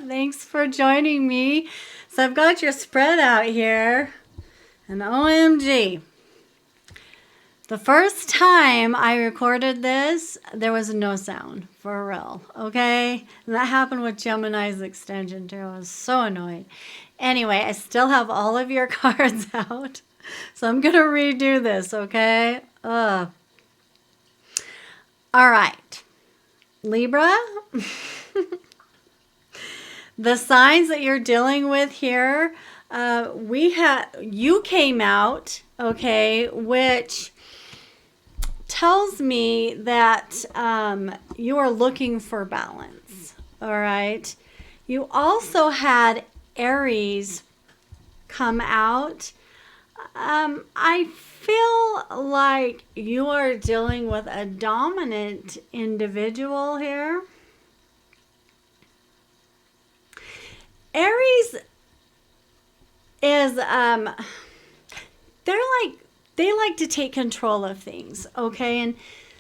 Thanks for joining me. So I've got your spread out here. And OMG. The first time I recorded this, there was no sound, for real, okay? And that happened with Gemini's extension too. I was so annoyed. Anyway, I still have all of your cards out. So I'm going to redo this, okay? All right. Libra, the signs that you're dealing with here, you came out, okay, which tells me that you are looking for balance, all right? You also had Aries come out. I feel like you are dealing with a dominant individual here. Aries is they like to take control of things, okay? And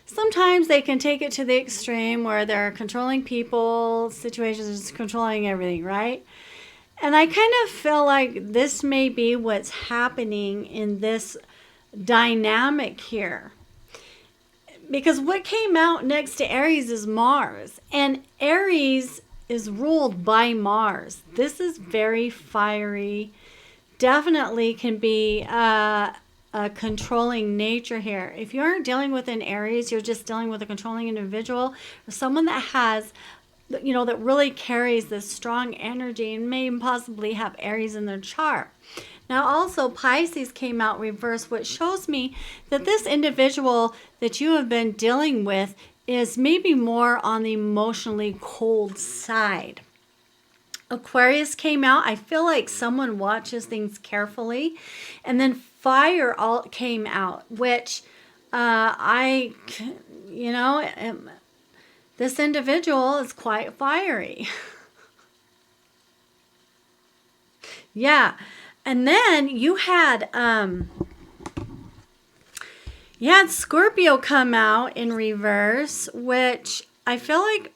sometimes they can take it to the extreme where they're controlling people, situations, controlling everything, right? And I kind of feel like this may be what's happening in this dynamic here. Because what came out next to Aries is Mars. And Aries is ruled by Mars. This is very fiery. Definitely can be a controlling nature here. If you aren't dealing with an Aries, you're just dealing with a controlling individual, or someone that has, you know, that really carries this strong energy and may possibly have Aries in their chart. Now also Pisces came out reverse, which shows me that this individual that you have been dealing with is maybe more on the emotionally cold side. Aquarius came out. I feel like someone watches things carefully. And then fire all came out, which this individual is quite fiery. Yeah. And then you had Scorpio come out in reverse, which I feel like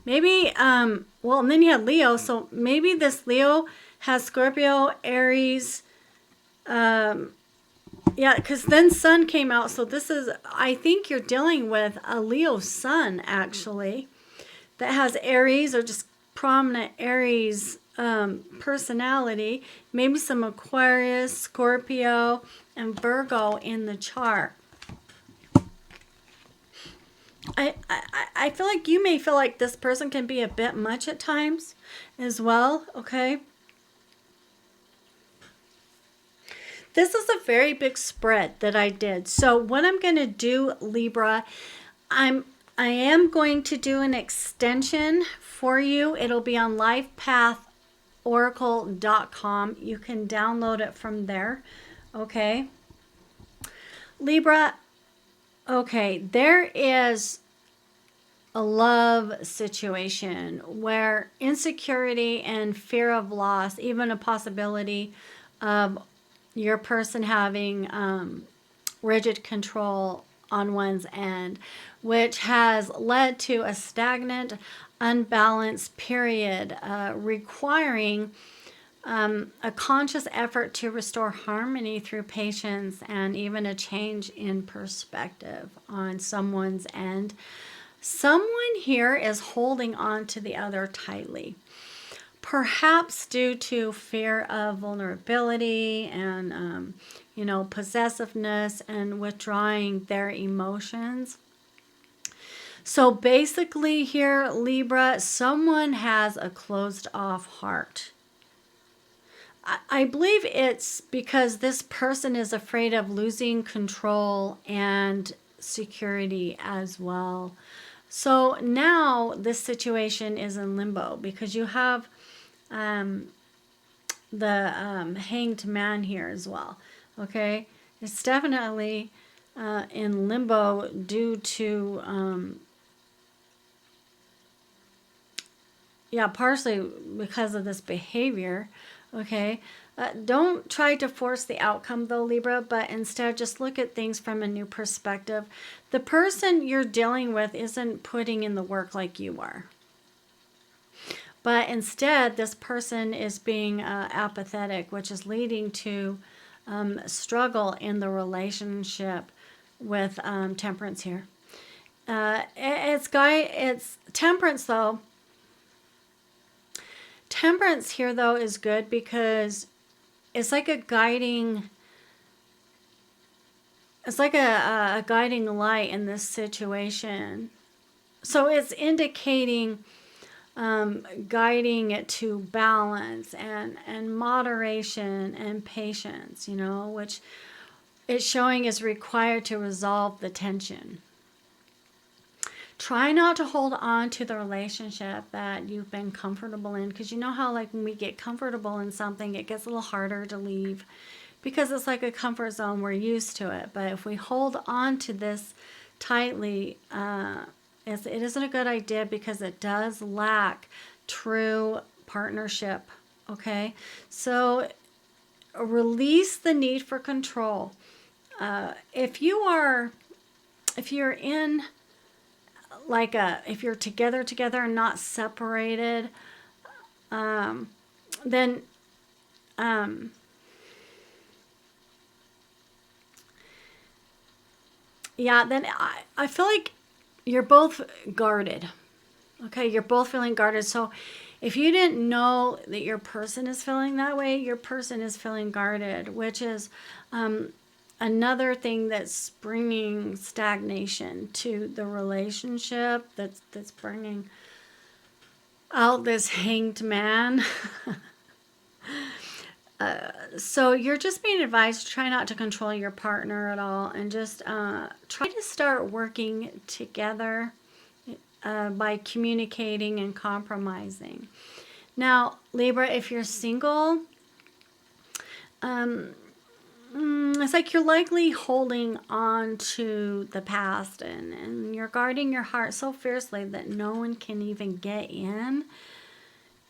maybe and then you had Leo, so maybe this Leo has Scorpio, Aries, because then Sun came out, so this is, I think you're dealing with a Leo Sun, actually, that has Aries or just prominent Aries personality, maybe some Aquarius, Scorpio, and Virgo in the chart. I feel like you may feel like this person can be a bit much at times as well, okay? This is a very big spread that I did. So what I'm going to do, Libra, I am going to do an extension for you. It'll be on lifepathoracle.com. You can download it from there, okay? Libra, okay, there is a love situation where insecurity and fear of loss, even a possibility of your person having rigid control on one's end, which has led to a stagnant, unbalanced period requiring a conscious effort to restore harmony through patience and even a change in perspective on someone's end. Someone here is holding on to the other tightly, perhaps due to fear of vulnerability and, possessiveness and withdrawing their emotions. So basically here, Libra, someone has a closed off heart. I believe it's because this person is afraid of losing control and security as well. So now this situation is in limbo because you have the hanged man here as well. Okay, it's definitely in limbo due to partially because of this behavior. Okay, don't try to force the outcome though, Libra, but instead just look at things from a new perspective. The person you're dealing with isn't putting in the work like you are. But instead, this person is being apathetic, which is leading to struggle in the relationship with Temperance here. It's Temperance though. Temperance here though is good because it's like a guiding. It's like a guiding light in this situation. So it's indicating guiding it to balance and moderation and patience, which it's showing is required to resolve the tension. Try not to hold on to the relationship that you've been comfortable in, because you know how like when we get comfortable in something, it gets a little harder to leave because it's like a comfort zone. We're used to it. But if we hold on to this tightly, it isn't a good idea because it does lack true partnership. Okay, so release the need for control. If you're in if you're together and not separated, then then I feel like you're both guarded. Okay, you're both feeling guarded. So if you didn't know that your person is feeling that way, your person is feeling guarded, which is another thing that's bringing stagnation to the relationship, that's bringing out this hanged man. So you're just being advised to try not to control your partner at all, and just try to start working together by communicating and compromising. Now, Libra, if you're single, it's like you're likely holding on to the past, and you're guarding your heart so fiercely that no one can even get in.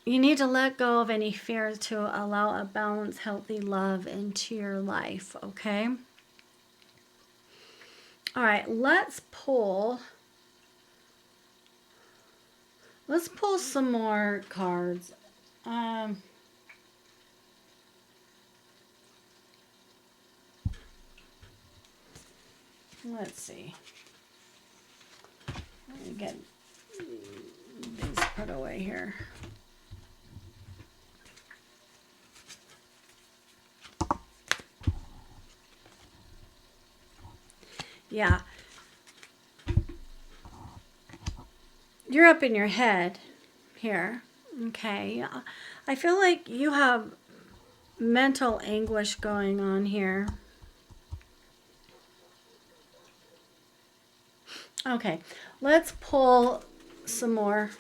You need to let go of any fear to allow a balanced, healthy love into your life, okay? All right, let's pull some more cards. Let's see. Let me get these put away here. Yeah. You're up in your head here. Okay. I feel like you have mental anguish going on here. Okay. Let's pull some more.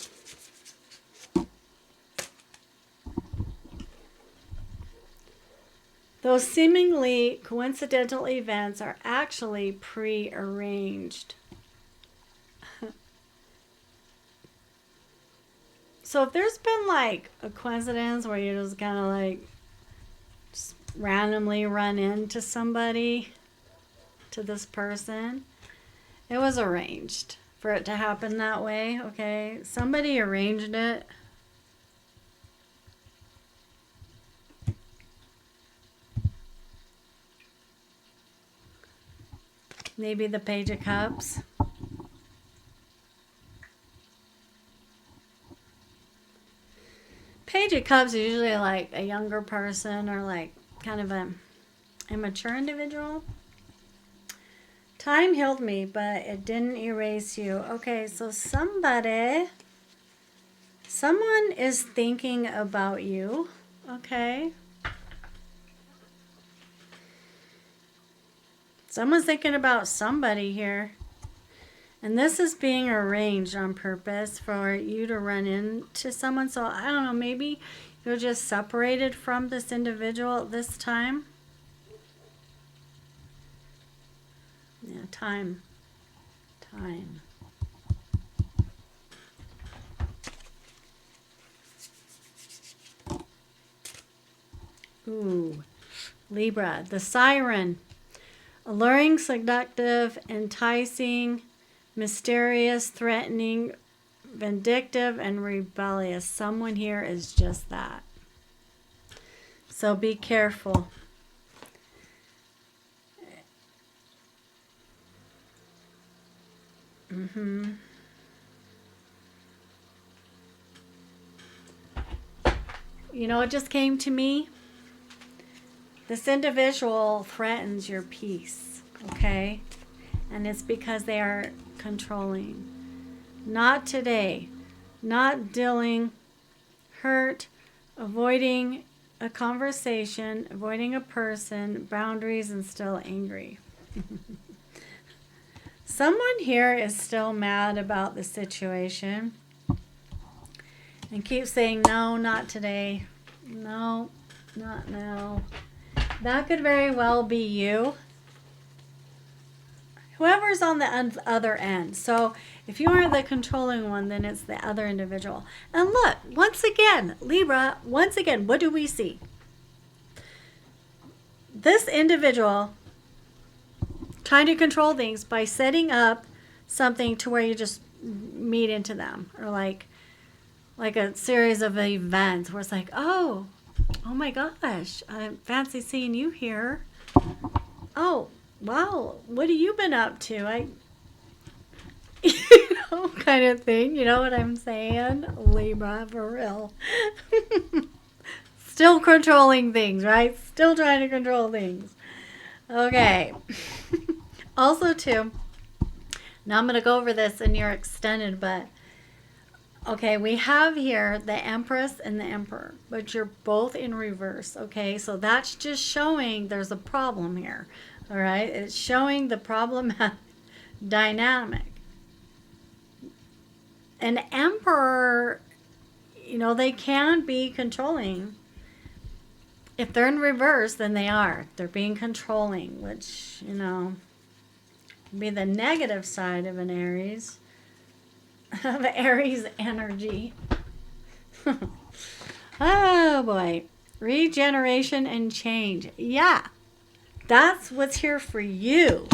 Those seemingly coincidental events are actually prearranged. So if there's been like a coincidence where you just kind of like just randomly run into somebody, to this person, it was arranged for it to happen that way, okay? Somebody arranged it. Maybe the Page of Cups. Page of Cups is usually like a younger person or like kind of a immature individual. Time healed me, but it didn't erase you. Okay, so someone is thinking about you, okay? Someone's thinking about somebody here. And this is being arranged on purpose for you to run into someone. So I don't know, maybe you're just separated from this individual at this time. Yeah, time. Ooh, Libra, the siren. Alluring, seductive, enticing, mysterious, threatening, vindictive and rebellious. Someone here is just that. So be careful. You know, it just came to me. This individual threatens your peace, okay? And it's because they are controlling. Not today. Not dealing, hurt, avoiding a conversation, avoiding a person, boundaries, and still angry. Someone here is still mad about the situation and keeps saying, no, not today. No, not now. That could very well be you. Whoever's on the other end. So if you aren't the controlling one, then it's the other individual. And look, once again, Libra, once again, what do we see? This individual trying to control things by setting up something to where you just meet into them, or like a series of events where it's like, oh my gosh, I fancy seeing you here. Oh, wow, what have you been up to? Kind of thing. You know what I'm saying? Libra, for real. Still controlling things, right? Still trying to control things. Okay. Also, too, now I'm going to go over this in your extended, but okay, we have here the Empress and the Emperor, but you're both in reverse, okay? So that's just showing there's a problem here, all right? It's showing the problematic dynamic. An Emperor, you know, they can be controlling. If they're in reverse, then they are. They're being controlling, which, you know, be the negative side of an Aries. Of Aries energy. Oh boy. Regeneration and change. Yeah. That's what's here for you.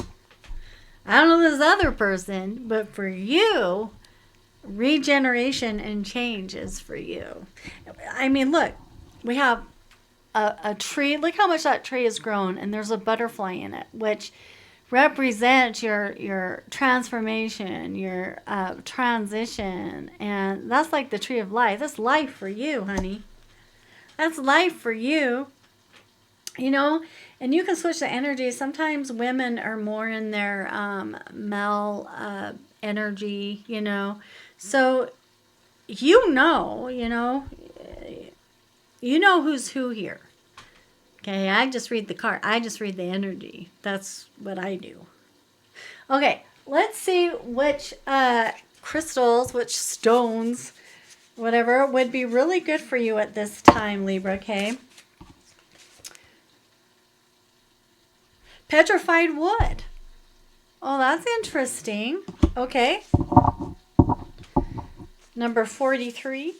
I don't know this other person, but for you, regeneration and change is for you. I mean, look, we have a tree. Look how much that tree has grown, and there's a butterfly in it, which represents your transformation, your transition. And that's like the tree of life. That's life for you, honey. That's life for you. You know, and you can switch the energy. Sometimes women are more in their male energy, you know. So, you know who's who here. Okay, I just read the card. I just read the energy. That's what I do. Okay, let's see which crystals, which stones, whatever, would be really good for you at this time, Libra, okay? Petrified wood. Oh, that's interesting. Okay. Number 43.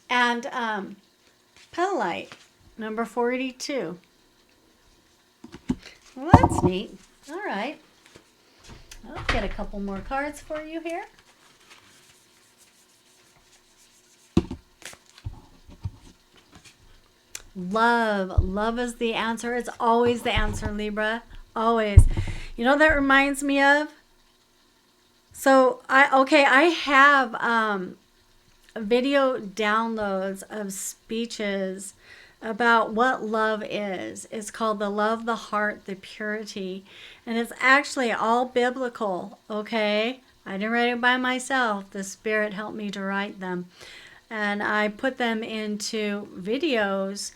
And petalite, number 42. Well, that's neat. All right. I'll get a couple more cards for you here. Love. Love is the answer. It's always the answer, Libra. Always. You know what that reminds me of? So, I have video downloads of speeches about what love is. It's called The Love, the Heart, the Purity. And it's actually all biblical, okay? I didn't write it by myself. The Spirit helped me to write them. And I put them into videos.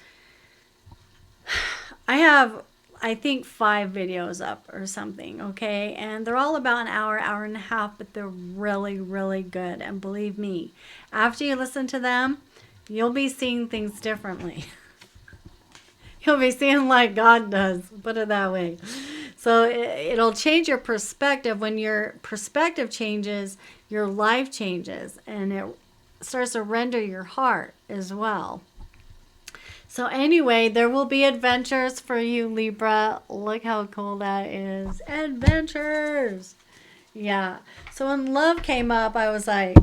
I have, I think, 5 videos up or something, okay? And they're all about an hour, hour and a half, but they're really, really good. And believe me, after you listen to them, you'll be seeing things differently. You'll be seeing like God does, put it that way. So it'll change your perspective. When your perspective changes, your life changes, and it starts to render your heart as well. So anyway, there will be adventures for you, Libra. Look how cool that is. Adventures. Yeah. So when love came up, I was like,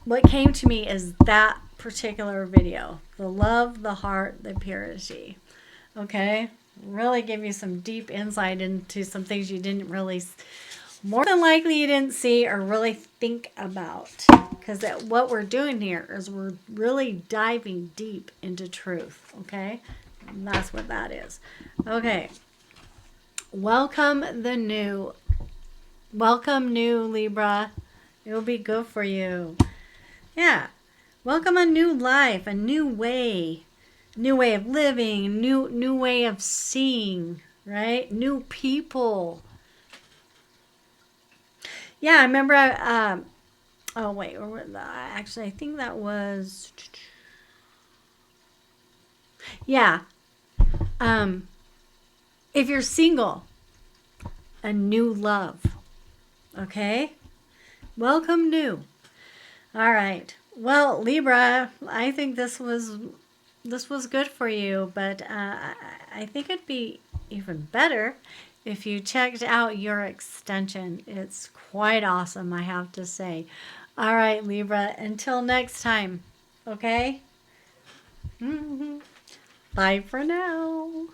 what came to me is that particular video. The love, the heart, the purity. Okay? Really give you some deep insight into some things you didn't really, more than likely you didn't see or really think about. Because what we're doing here is we're really diving deep into truth. Okay? And that's what that is. Okay. Welcome the new. Welcome new Libra. It will be good for you. Yeah. Welcome a new life, a new way of living, new way of seeing, right? New people. Yeah, I remember. Oh wait, actually, I think that was. Yeah. Um, if you're single, a new love. Okay. Welcome new. All right. Well, Libra, I think this was good for you, but I think it'd be even better if you checked out your extension. It's quite awesome, I have to say. All right, Libra, until next time, okay? Bye for now.